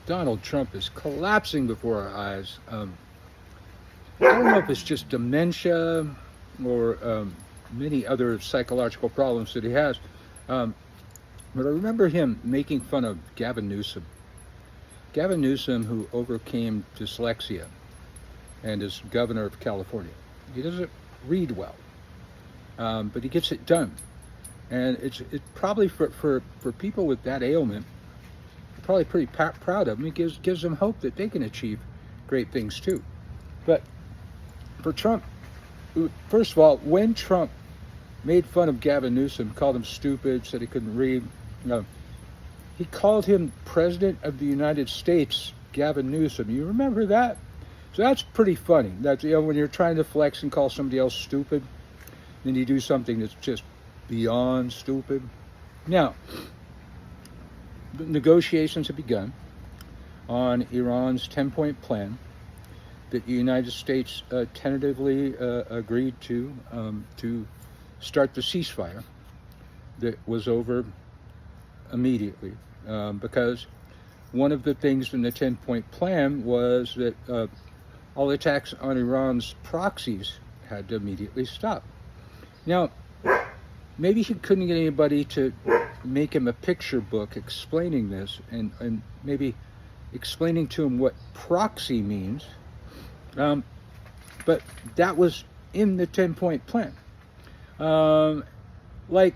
Donald Trump is collapsing before our eyes. I don't know if it's just dementia or many other psychological problems that he has. Um, but I remember him making fun of Gavin Newsom. Gavin Newsom, who overcame dyslexia and is governor of California. He doesn't read well, but he gets it done. And it's probably for people with that ailment, probably pretty proud of him. It gives them hope that they can achieve great things too. But for Trump, first of all, when Trump made fun of Gavin Newsom, called him stupid, said he couldn't read, he called him President of the United States, Gavin Newsom. You remember that? So that's pretty funny. That's, when you're trying to flex and call somebody else stupid, then you do something that's just beyond stupid. Now, the negotiations have begun on Iran's 10-point plan that the United States tentatively agreed to start the ceasefire that was over immediately, because one of the things in the 10-point plan was that all attacks on Iran's proxies had to immediately stop. Now, maybe he couldn't get anybody to make him a picture book explaining this, and maybe explaining to him what proxy means. But that was in the 10-point plan. Like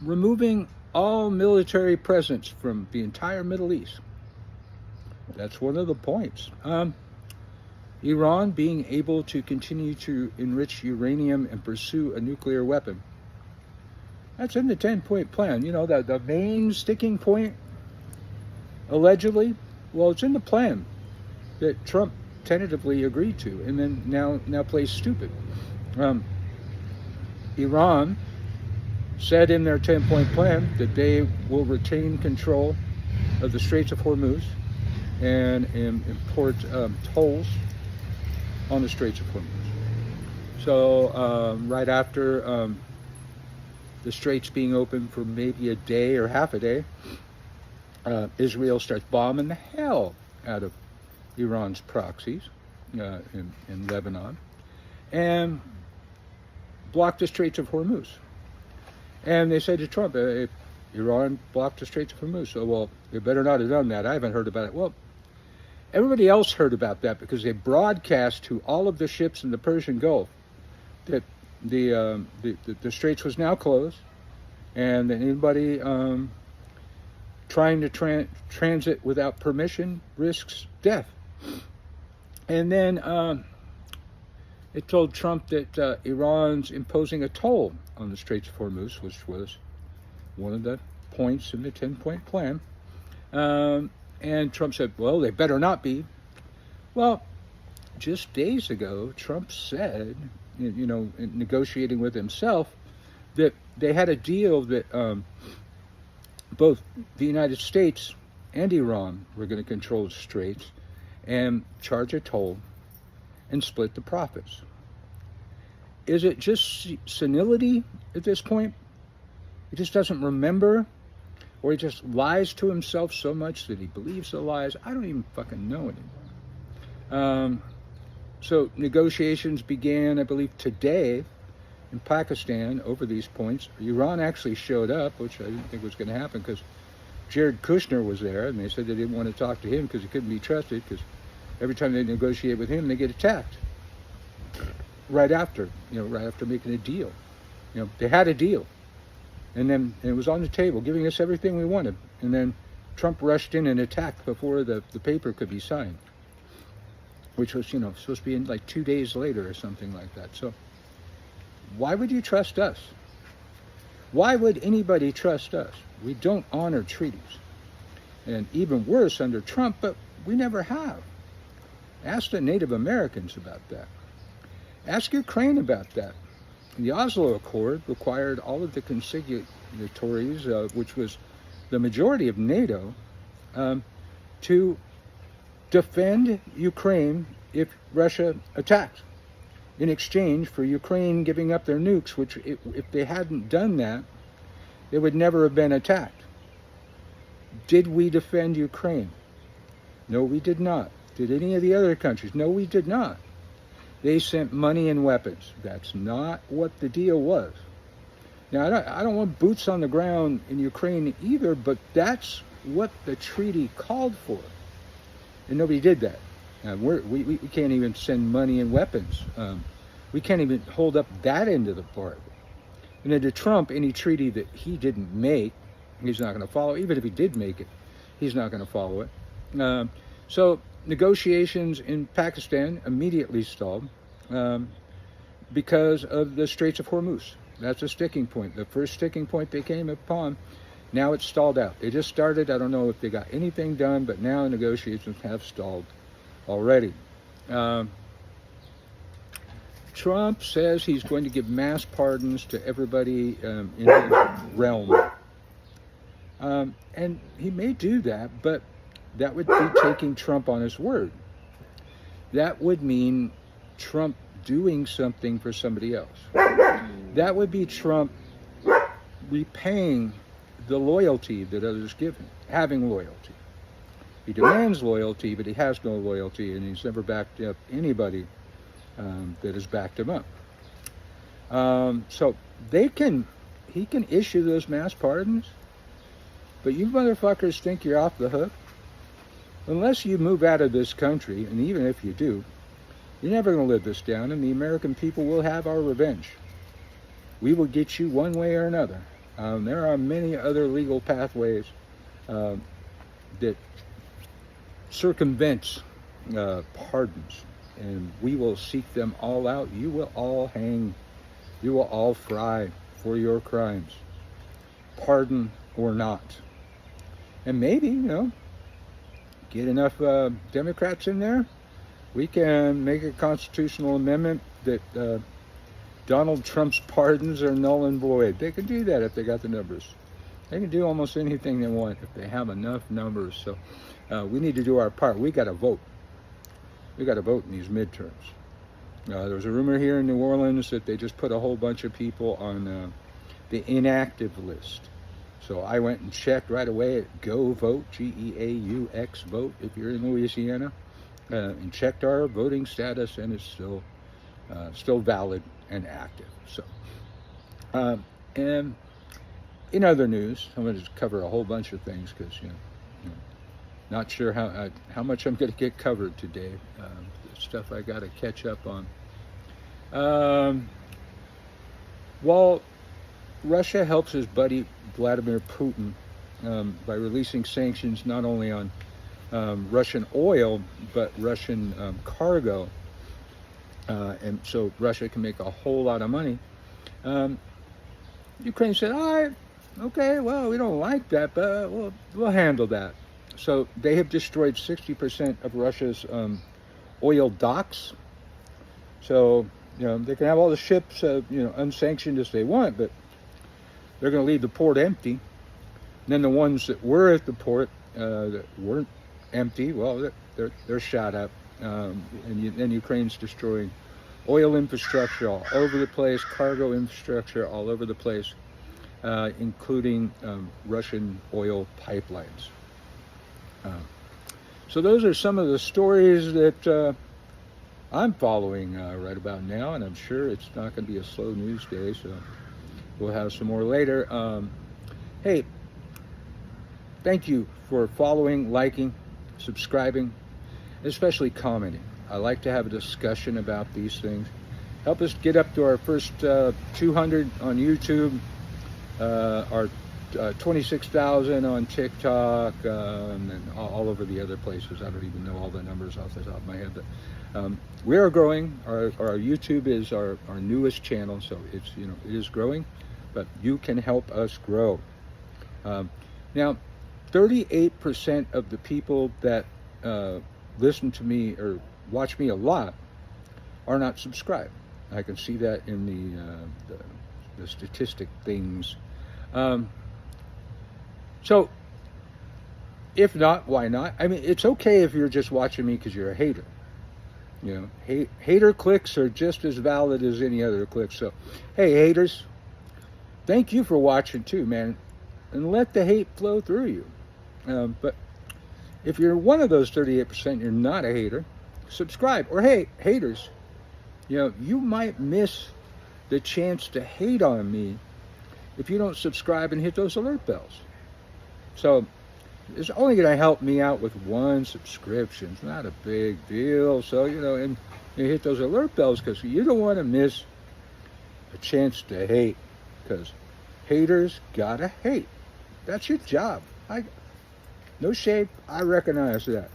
removing all military presence from the entire Middle East. That's one of the points. Iran being able to continue to enrich uranium and pursue a nuclear weapon. That's in the 10-point plan. You know, the main sticking point, allegedly, well, it's in the plan that Trump tentatively agreed to, and then now plays stupid. Iran said in their 10-point plan that they will retain control of the Straits of Hormuz and import tolls on the Straits of Hormuz. So right after the Straits being open for maybe a day or half a day, Israel starts bombing the hell out of Iran's proxies in Lebanon and blocked the Straits of Hormuz. And they said to Trump, Iran blocked the Straits of Hormuz. So, well, they better not have done that. I haven't heard about it. Well, everybody else heard about that because they broadcast to all of the ships in the Persian Gulf that the Straits was now closed, and that anybody trying to transit without permission risks death. And then it told Trump that Iran's imposing a toll on the Straits of Hormuz, which was one of the points in the 10-point plan. And Trump said, well, they better not be. Well, just days ago, Trump said, in negotiating with himself, that they had a deal that both the United States and Iran were going to control the Straits and charge a toll and split the profits. Is it just senility at this point? He just doesn't remember, or he just lies to himself so much that he believes the lies. I don't even fucking know anymore. So negotiations began, I believe, today in Pakistan over these points. Iran actually showed up, which I didn't think was going to happen because Jared Kushner was there, and they said they didn't want to talk to him because he couldn't be trusted, because every time they negotiate with him, they get attacked. Right after making a deal. They had a deal. And then it was on the table, giving us everything we wanted. And then Trump rushed in and attacked before the paper could be signed, which was, supposed to be in like 2 days later or something like that. So why would you trust us? Why would anybody trust us? We don't honor treaties. And even worse under Trump, but we never have. Ask the Native Americans about that. Ask Ukraine about that. The Oslo Accord required all of the consignatories, which was the majority of NATO, to defend Ukraine if Russia attacked, in exchange for Ukraine giving up their nukes, which if they hadn't done that, they would never have been attacked. Did we defend Ukraine? No, we did not. Did any of the other countries? No, we did not. They sent money and weapons. That's not what the deal was. Now, I don't want boots on the ground in Ukraine either, but that's what the treaty called for. And nobody did that. We can't even send money and weapons. We can't even hold up that end of the bargain. And then to Trump, any treaty that he didn't make, he's not going to follow. Even if he did make it, he's not going to follow it. So negotiations in Pakistan immediately stalled because of the Straits of Hormuz. That's a sticking point. The first sticking point they came upon, now it's stalled out. They just started. I don't know if they got anything done, but now negotiations have stalled already. Trump says he's going to give mass pardons to everybody in his realm. And he may do that, but that would be taking Trump on his word. That would mean Trump doing something for somebody else. That would be Trump repaying the loyalty that others give him, having loyalty. He demands loyalty, but he has no loyalty, and he's never backed up anybody that has backed him up. So he can issue those mass pardons, but you motherfuckers think you're off the hook? Unless you move out of this country, and even if you do, you're never going to live this down, and the American people will have our revenge. We will get you one way or another. There are many other legal pathways that circumvent pardons, and we will seek them all out. You will all hang. You will all fry for your crimes, pardon or not. And maybe, get enough Democrats in there, we can make a constitutional amendment that Donald Trump's pardons are null and void. They can do that if they got the numbers. They can do almost anything they want if they have enough numbers. So we need to do our part. We got to vote. We got to vote in these midterms. There was a rumor here in New Orleans that they just put a whole bunch of people on the inactive list. So I went and checked right away at Go Vote, GEAUX Vote, if you're in Louisiana, and checked our voting status, and it's still valid and active. So, and in other news, I'm going to just cover a whole bunch of things because not sure how much I'm going to get covered today. Stuff I got to catch up on. While Russia helps his buddy Vladimir Putin by releasing sanctions not only on Russian oil but Russian cargo, and so Russia can make a whole lot of money. Ukraine said, "All right, okay, well, we don't like that, but we'll handle that." So they have destroyed 60% of Russia's oil docks. So they can have all the ships unsanctioned as they want, but they're going to leave the port empty. And then the ones that were at the port that weren't empty, well, they're shot up. And Ukraine's destroying oil infrastructure all over the place, cargo infrastructure all over the place, including Russian oil pipelines. So those are some of the stories that I'm following right about now, and I'm sure it's not going to be a slow news day, so we'll have some more later. Hey, thank you for following, liking, subscribing, especially commenting. I like to have a discussion about these things. Help us get up to our first 200 on YouTube, our 26,000 on TikTok, and all over the other places. I don't even know all the numbers off the top of my head, but we are growing. Our YouTube is our newest channel, so it's it is growing, but you can help us grow. Now, 38% of the people that listen to me or watch me a lot are not subscribed. I can see that in the statistic things. So, if not, why not? I mean, it's okay if you're just watching me because you're a hater. Hater clicks are just as valid as any other clicks. So, hey, haters, thank you for watching too, man. And let the hate flow through you. But If you're one of those 38%, you're not a hater, subscribe. Or hey, haters, you might miss the chance to hate on me if you don't subscribe and hit those alert bells. So it's only going to help me out with one subscription. It's not a big deal. So, and you hit those alert bells because you don't want to miss a chance to hate, because haters gotta hate. That's your job. No shade, I recognize that.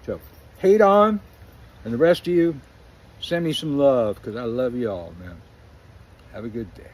So hate on, and the rest of you, send me some love, because I love you all, man. Have a good day.